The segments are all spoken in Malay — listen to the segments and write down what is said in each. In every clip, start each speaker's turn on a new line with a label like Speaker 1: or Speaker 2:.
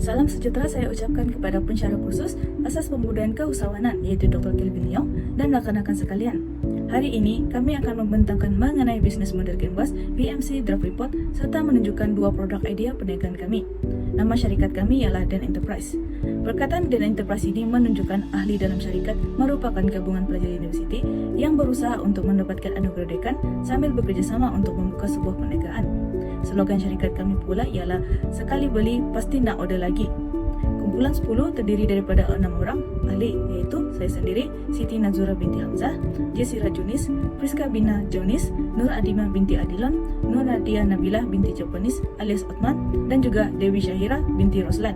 Speaker 1: Salam sejahtera saya ucapkan kepada pensyarah khusus Asas Pembudayaan Keusahawanan yaitu Dr. Kelvin Leong dan rakan-rakan sekalian. Hari ini kami akan membentangkan mengenai Business Model Canvas BMC Draft Report serta menunjukkan dua produk idea perniagaan kami. Nama syarikat kami ialah Dan Enterprise. Perkataan Dan Enterprise ini menunjukkan ahli dalam syarikat merupakan gabungan pelajar universiti yang berusaha untuk mendapatkan anugerah dekan sambil bekerjasama untuk membuka sebuah perniagaan. Slogan syarikat kami pula ialah sekali beli pasti nak order lagi. Kumpulan 10 terdiri daripada 6 orang ahli iaitu saya sendiri, Siti Nazura binti Hamzah, Jessira Junis, Priska Bina Jonis, Nur Adima binti Adilon, Nur Nadia Nabilah binti Japanis alias Otman dan juga Dewi Syahira binti Roslan.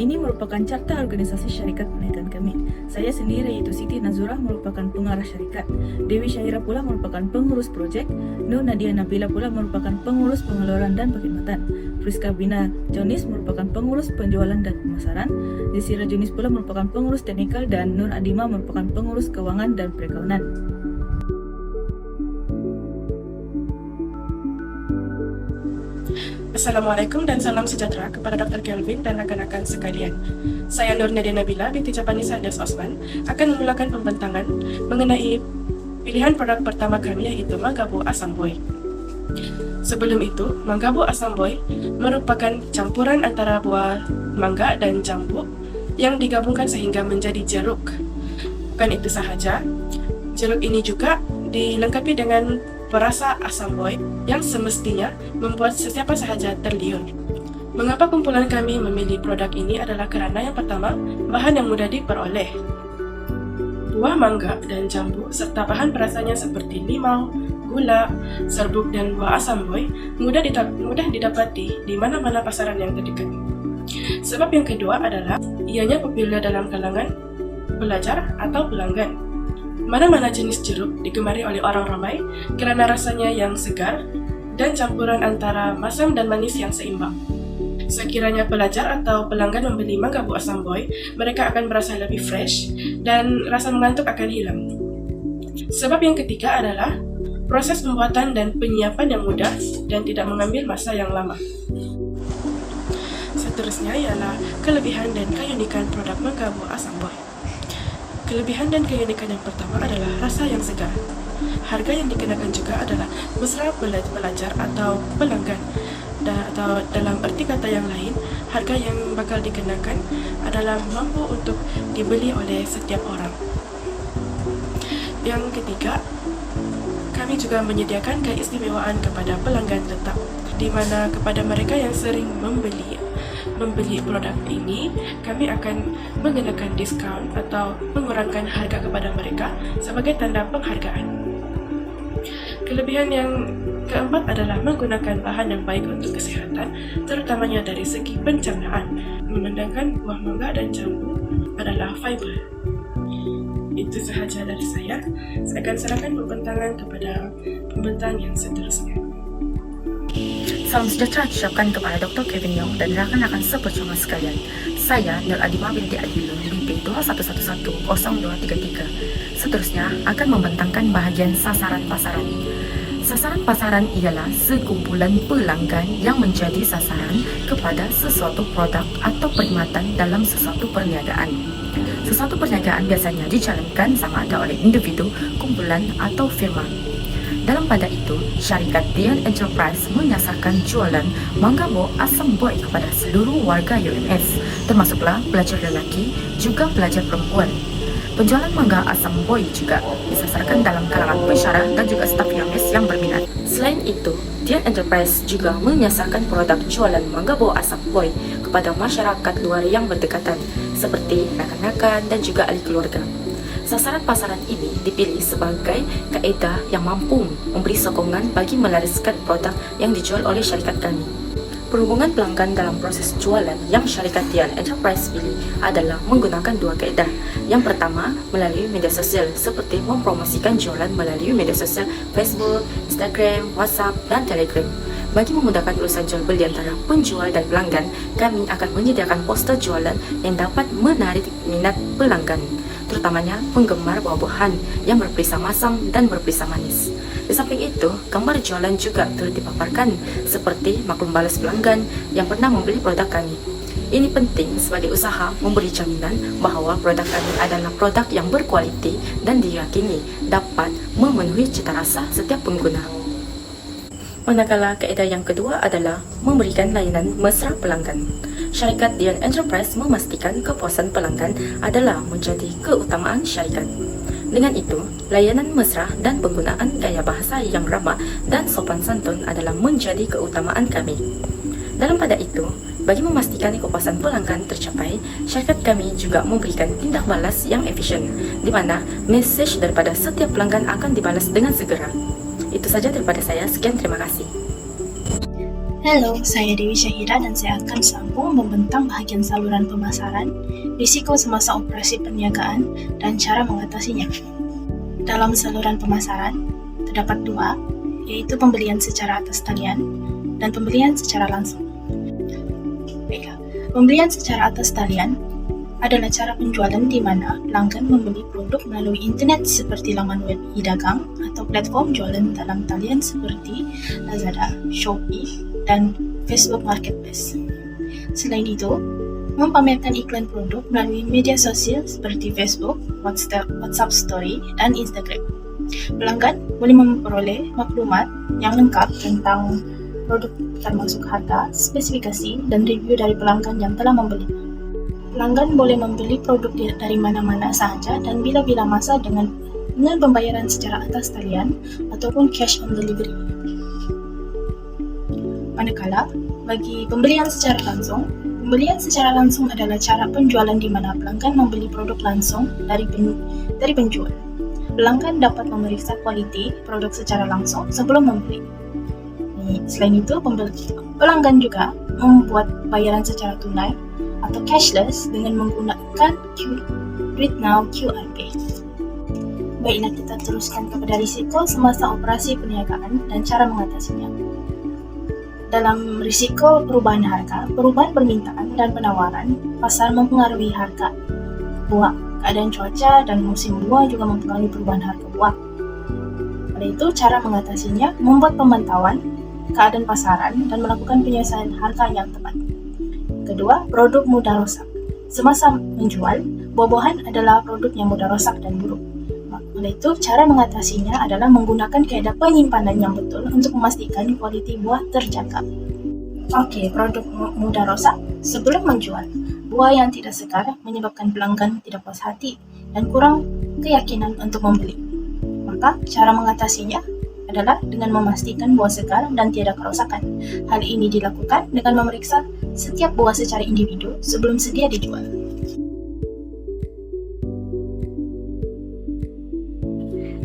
Speaker 1: Ini merupakan carta organisasi syarikat perniagaan kami. Saya sendiri iaitu Siti Nazura merupakan pengarah syarikat. Dewi Syahira pula merupakan pengurus projek. Nur Nadia Nabila pula merupakan pengurus pengeluaran dan perkhidmatan. Priska Bina Jonis merupakan pengurus penjualan dan pemasaran. Jessira Junis pula merupakan pengurus teknikal dan Nur Adima merupakan pengurus keuangan dan perakaunan.
Speaker 2: Assalamualaikum dan salam sejahtera kepada Dr. Kelvin dan rakan-rakan sekalian. Saya Nur Nadia Nabila binti Japanis alias Osman akan memulakan pembentangan mengenai pilihan produk pertama kami yaitu Manggabu Asam Boy. Sebelum itu, Manggabu Asam Boy merupakan campuran antara buah mangga dan jambu yang digabungkan sehingga menjadi jeruk. Bukan itu sahaja, jeruk ini juga dilengkapi dengan perasa asam boy yang semestinya membuat sesiapa sahaja terliur. Mengapa kumpulan kami memilih produk ini adalah kerana yang pertama, bahan yang mudah diperoleh. Buah mangga dan jambu serta bahan perasanya seperti limau, gula, serbuk dan buah asam boy mudah didapati di mana-mana pasaran yang terdekat. Sebab yang kedua adalah ianya populer dalam kalangan pelajar atau pelanggan. Mana-mana jenis jeruk digemari oleh orang ramai kerana rasanya yang segar dan campuran antara masam dan manis yang seimbang. Sekiranya pelajar atau pelanggan membeli Manggabu Asam Boy, mereka akan merasa lebih fresh dan rasa mengantuk akan hilang. Sebab yang ketiga adalah proses pembuatan dan penyiapan yang mudah dan tidak mengambil masa yang lama. Seterusnya ialah kelebihan dan keunikan produk Manggabu Asam Boy. Kelebihan dan keunikan yang pertama adalah rasa yang segar. Harga yang dikenakan juga adalah mesra pelajar atau pelanggan. Atau dalam erti kata yang lain, harga yang bakal dikenakan adalah mampu untuk dibeli oleh setiap orang. Yang ketiga, kami juga menyediakan keistimewaan kepada pelanggan tetap, di mana kepada mereka yang sering membeli produk ini, kami akan mengenakan diskaun atau mengurangkan harga kepada mereka sebagai tanda penghargaan. Kelebihan yang keempat adalah menggunakan bahan yang baik untuk kesihatan, terutamanya dari segi pencernaan, memandangkan buah mangga dan jambu adalah fiber. Itu sahaja dari saya. Saya akan serahkan pembentangan kepada pembentang yang seterusnya.
Speaker 3: Salam sejahtera diucapkan kepada Dr. Kelvin Leong dan rakan-rakan seperjuangan sekalian. Saya Nur Adima binti Adilun binti 21110233. Seterusnya akan membentangkan bahagian sasaran pasaran. Sasaran pasaran ialah sekumpulan pelanggan yang menjadi sasaran kepada sesuatu produk atau perkhidmatan dalam sesuatu perniagaan. Sesuatu perniagaan biasanya dijalankan sama ada oleh individu, kumpulan atau firma. Dalam pada itu, syarikat Dan Enterprise menyasarkan jualan Manggabu Asam Boy kepada seluruh warga UMS, termasuklah pelajar lelaki juga pelajar perempuan. Penjualan Mangga Asam Boy juga disasarkan dalam kalangan pensyarah dan juga staf UMS yang berminat. Selain itu, Dan Enterprise juga menyasarkan produk jualan Manggabu Asam Boy kepada masyarakat luar yang berdekatan, seperti rakan-rakan dan juga ahli keluarga. Sasaran pasaran ini dipilih sebagai kaedah yang mampu memberi sokongan bagi melariskan produk yang dijual oleh syarikat kami. Perhubungan pelanggan dalam proses jualan yang syarikat Dan Enterprise pilih adalah menggunakan dua kaedah. Yang pertama, melalui media sosial seperti mempromosikan jualan melalui media sosial Facebook, Instagram, WhatsApp, dan Telegram. Bagi memudahkan urusan jual beli antara penjual dan pelanggan, kami akan menyediakan poster jualan yang dapat menarik minat pelanggan, terutamanya penggemar buah-buahan yang berperisa masam dan berperisa manis. Di samping itu, gambar jualan juga turut dipaparkan seperti maklum balas pelanggan yang pernah membeli produk kami. Ini penting sebagai usaha memberi jaminan bahawa produk kami adalah produk yang berkualiti dan diyakini dapat memenuhi cita rasa setiap pengguna. Manakala kaedah yang kedua adalah memberikan layanan mesra pelanggan. Syarikat Dian Enterprise memastikan kepuasan pelanggan adalah menjadi keutamaan syarikat. Dengan itu, layanan mesra dan penggunaan gaya bahasa yang ramah dan sopan santun adalah menjadi keutamaan kami. Dalam pada itu, bagi memastikan kepuasan pelanggan tercapai, syarikat kami juga memberikan tindak balas yang efisien, di mana mesej daripada setiap pelanggan akan dibalas dengan segera. Itu saja daripada saya, sekian terima kasih.
Speaker 4: Halo, saya Dewi Syahira dan saya akan sambung membentang bahagian saluran pemasaran, risiko semasa operasi perniagaan, dan cara mengatasinya. Dalam saluran pemasaran, terdapat dua, yaitu pembelian secara atas talian dan pembelian secara langsung. Baiklah, pembelian secara atas talian adalah cara penjualan di mana pelanggan membeli produk melalui internet seperti laman web e-dagang atau platform jualan dalam talian seperti Lazada, Shopee, dan Facebook Marketplace. Selain itu, mempamerkan iklan produk melalui media sosial seperti Facebook, WhatsApp Story, dan Instagram. Pelanggan boleh memperoleh maklumat yang lengkap tentang produk termasuk harga, spesifikasi, dan review dari pelanggan yang telah membeli. Pelanggan boleh membeli produk dari mana-mana sahaja dan bila-bila masa dengan pembayaran secara atas talian ataupun cash on delivery. Manakala, bagi pembelian secara langsung adalah cara penjualan di mana pelanggan membeli produk langsung dari penjual. Pelanggan dapat memeriksa kualiti produk secara langsung sebelum membeli. Selain itu, pelanggan juga membuat bayaran secara tunai atau cashless dengan menggunakan Duit Now QR Pay. Baiklah, kita teruskan kepada risiko semasa operasi perniagaan dan cara mengatasinya. Dalam risiko perubahan harga, perubahan permintaan dan penawaran, pasar mempengaruhi harga buah. Keadaan cuaca dan musim buah juga mempengaruhi perubahan harga buah. Oleh itu, cara mengatasinya membuat pemantauan keadaan pasaran dan melakukan penyelesaian harga yang tepat. Kedua, produk mudah rosak. Semasa menjual, buah-buahan adalah produk yang mudah rosak dan buruk. Oleh itu, cara mengatasinya adalah menggunakan kaedah penyimpanan yang betul untuk memastikan kualiti buah terjaga. Oke, produk mudah rosak. Sebelum menjual, buah yang tidak segar menyebabkan pelanggan tidak puas hati dan kurang keyakinan untuk membeli. Maka, cara mengatasinya adalah dengan memastikan buah segar dan tiada kerosakan. Hal ini dilakukan dengan memeriksa setiap buah secara individu sebelum sedia dijual.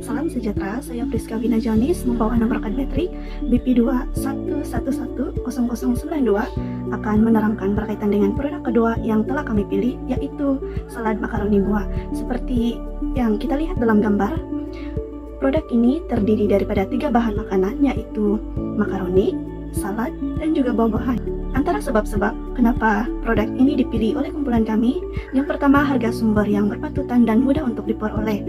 Speaker 5: Salam sejahtera, saya Priska Wina Janis membawa nomor kad bateri BP21110092 akan menerangkan berkaitan dengan produk kedua yang telah kami pilih, yaitu salad makaroni buah. Seperti yang kita lihat dalam gambar, produk ini terdiri daripada 3 bahan makanan, yaitu makaroni, salad, dan juga buah-buahan. Antara sebab-sebab kenapa produk ini dipilih oleh kumpulan kami, yang pertama harga sumber yang berpatutan dan mudah untuk diperoleh.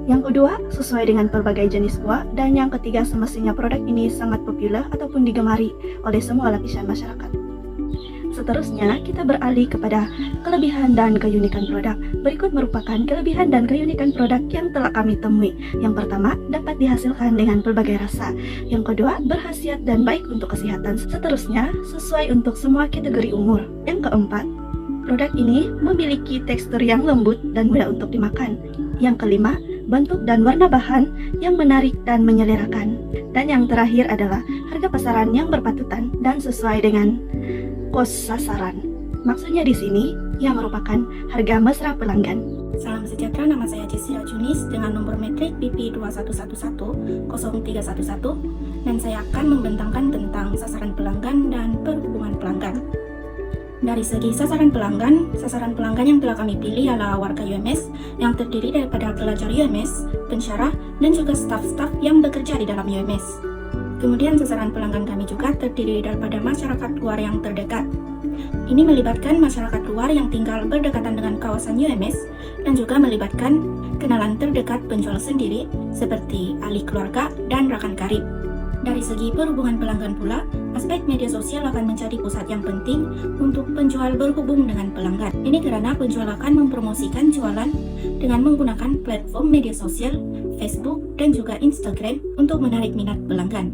Speaker 5: Yang kedua, sesuai dengan pelbagai jenis buah, dan yang ketiga, semestinya produk ini sangat populer ataupun digemari oleh semua lapisan masyarakat. Seterusnya, kita beralih kepada kelebihan dan keunikan produk. Berikut merupakan kelebihan dan keunikan produk yang telah kami temui. Yang pertama, dapat dihasilkan dengan pelbagai rasa. Yang kedua, berkhasiat dan baik untuk kesehatan. Seterusnya, sesuai untuk semua kategori umur. Yang keempat, produk ini memiliki tekstur yang lembut dan mudah untuk dimakan. Yang kelima, bentuk dan warna bahan yang menarik dan menyelerakan. Dan yang terakhir adalah harga pasaran yang berpatutan dan sesuai dengan kos sasaran. Maksudnya di sini, yang merupakan harga mesra pelanggan.
Speaker 6: Salam sejahtera, nama saya Jessica Junis dengan nomor metrik BP21110311 dan saya akan membentangkan tentang sasaran pelanggan dan perhubungan pelanggan. Dari segi sasaran pelanggan yang telah kami pilih adalah warga UMS yang terdiri daripada pelajar UMS, pensyarah, dan juga staf-staf yang bekerja di dalam UMS. Kemudian sasaran pelanggan kami juga terdiri daripada masyarakat luar yang terdekat. Ini melibatkan masyarakat luar yang tinggal berdekatan dengan kawasan UMS dan juga melibatkan kenalan terdekat penjual sendiri seperti ahli keluarga dan rakan karib. Dari segi perhubungan pelanggan pula, aspek media sosial akan menjadi pusat yang penting untuk penjual berhubung dengan pelanggan. Ini karena penjual akan mempromosikan jualan dengan menggunakan platform media sosial, Facebook, dan juga Instagram untuk menarik minat pelanggan.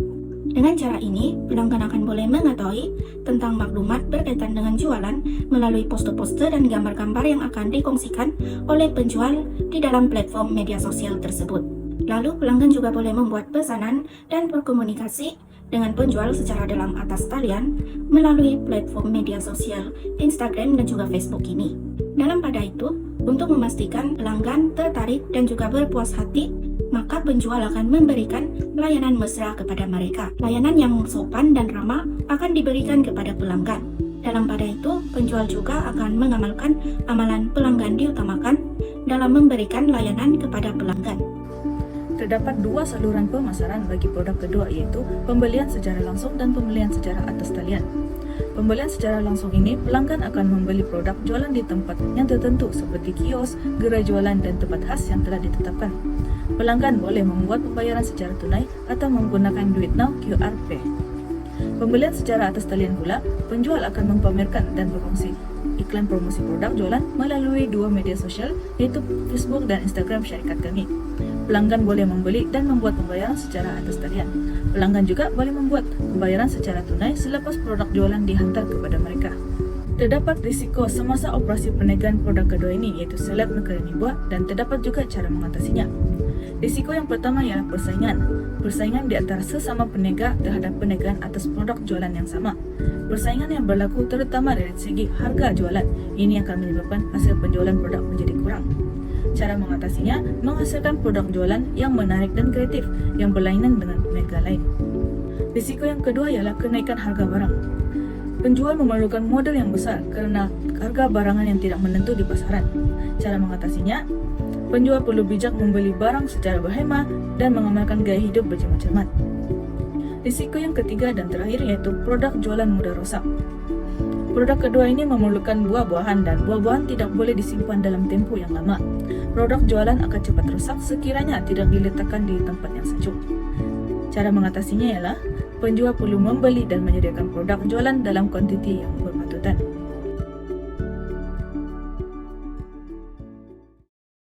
Speaker 6: Dengan cara ini, pelanggan akan boleh mengetahui tentang maklumat berkaitan dengan jualan melalui poster-poster dan gambar-gambar yang akan dikongsikan oleh penjual di dalam platform media sosial tersebut. Lalu, pelanggan juga boleh membuat pesanan dan berkomunikasi dengan penjual secara dalam atas talian melalui platform media sosial Instagram dan juga Facebook ini. Dalam pada itu, untuk memastikan pelanggan tertarik dan juga berpuas hati, maka penjual akan memberikan layanan mesra kepada mereka. Layanan yang sopan dan ramah akan diberikan kepada pelanggan. Dalam pada itu, penjual juga akan mengamalkan amalan pelanggan diutamakan dalam memberikan layanan kepada pelanggan.
Speaker 1: Terdapat dua saluran pemasaran bagi produk kedua, yaitu pembelian secara langsung dan pembelian secara atas talian. Pembelian secara langsung ini, pelanggan akan membeli produk jualan di tempat yang tertentu seperti kios, gerai jualan, dan tempat khas yang telah ditetapkan. Pelanggan boleh membuat pembayaran secara tunai atau menggunakan duit now QR Pay. Pembelian secara atas talian pula, penjual akan mempamerkan dan berfungsi iklan promosi produk jualan melalui dua media sosial, yaitu Facebook dan Instagram syarikat kami. Pelanggan boleh membeli dan membuat pembayaran secara atas talian. Pelanggan juga boleh membuat pembayaran secara tunai selepas produk jualan dihantar kepada mereka. Terdapat risiko semasa operasi perniagaan produk kedua ini, yaitu seleb negara nibuah, dan terdapat juga cara mengatasinya. Risiko yang pertama ialah persaingan. Persaingan di antara sesama peniaga terhadap perniagaan atas produk jualan yang sama. Persaingan yang berlaku terutama dari segi harga jualan. Ini akan menyebabkan hasil penjualan produk menjadi kurang. Cara mengatasinya, menghasilkan produk jualan yang menarik dan kreatif yang berlainan dengan peniaga lain. Risiko yang kedua ialah kenaikan harga barang. Penjual memerlukan modal yang besar kerana harga barangan yang tidak menentu di pasaran. Cara mengatasinya, penjual perlu bijak membeli barang secara berhemah dan mengamalkan gaya hidup berjimat cermat. Risiko yang ketiga dan terakhir yaitu produk jualan mudah rosak. Produk kedua ini memerlukan buah-buahan dan buah-buahan tidak boleh disimpan dalam tempoh yang lama. Produk jualan akan cepat rosak sekiranya tidak diletakkan di tempat yang sejuk. Cara mengatasinya ialah penjual perlu membeli dan menyediakan produk jualan dalam kuantiti yang bermanfaat.